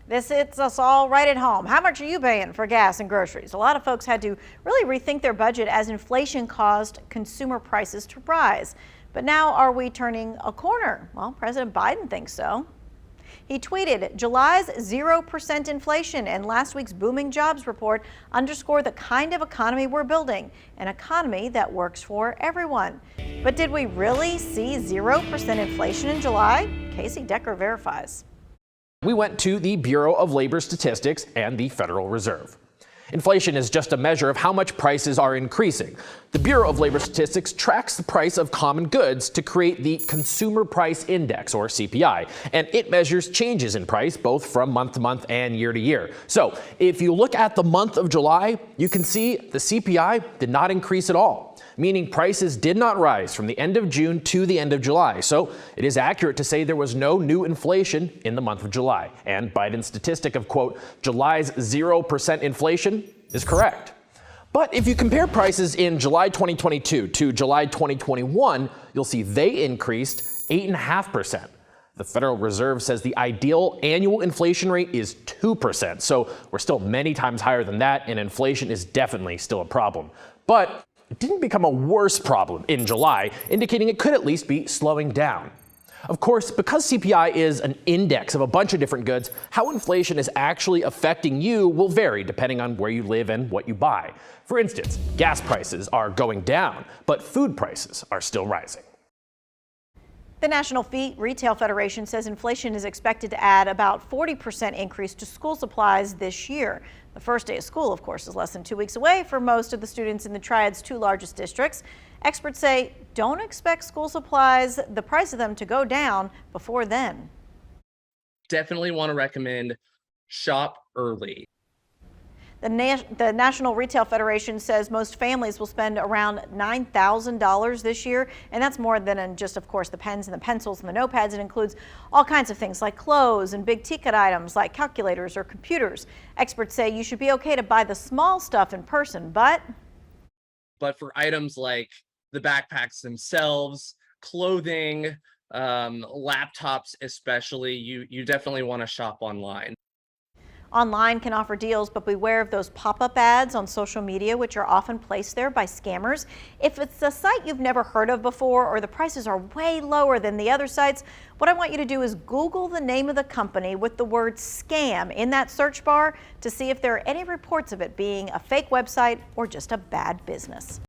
This hits us all right at home. How much are you paying for gas and groceries? A lot of folks had to really rethink their budget as inflation caused consumer prices to rise. But now, are we turning a corner? Well, President Biden thinks so. He tweeted, July's 0% inflation and last week's booming jobs report underscore the kind of economy we're building, an economy that works for everyone. But did we really see 0% inflation in July? Casey Decker verifies. We went to the Bureau of Labor Statistics and the Federal Reserve. Inflation is just a measure of how much prices are increasing. The Bureau of Labor Statistics tracks the price of common goods to create the Consumer Price Index, or CPI, and it measures changes in price both from month to month and year to year. So if you look at the month of July, you can see the CPI did not increase at all, meaning prices did not rise from the end of June to the end of July. So it is accurate to say there was no new inflation in the month of July. And Biden's statistic of, quote, July's 0% inflation is correct. But if you compare prices in July 2022 to July 2021, you'll see they increased 8.5%. The Federal Reserve says the ideal annual inflation rate is 2%. So we're still many times higher than that, and inflation is definitely still a problem. But it didn't become a worse problem in July, indicating it could at least be slowing down. Of course, because CPI is an index of a bunch of different goods, how inflation is actually affecting you will vary depending on where you live and what you buy. For instance, gas prices are going down, but food prices are still rising. The National Retail Federation says inflation is expected to add about 40% increase to school supplies this year. The first day of school, of course, is less than 2 weeks away for most of the students in the Triad's two largest districts. Experts say don't expect school supplies, the price of them, to go down before then. Definitely want to recommend shop early. The National Retail Federation says most families will spend around $9,000 this year, and that's more than just, of course, the pens and the pencils and the notepads. It includes all kinds of things like clothes and big ticket items like calculators or computers. Experts say you should be okay to buy the small stuff in person, but for items like the backpacks themselves, clothing, laptops especially, you definitely want to shop online. Online can offer deals, but beware of those pop-up ads on social media, which are often placed there by scammers. If it's a site you've never heard of before or the prices are way lower than the other sites, what I want you to do is Google the name of the company with the word scam in that search bar to see if there are any reports of it being a fake website or just a bad business.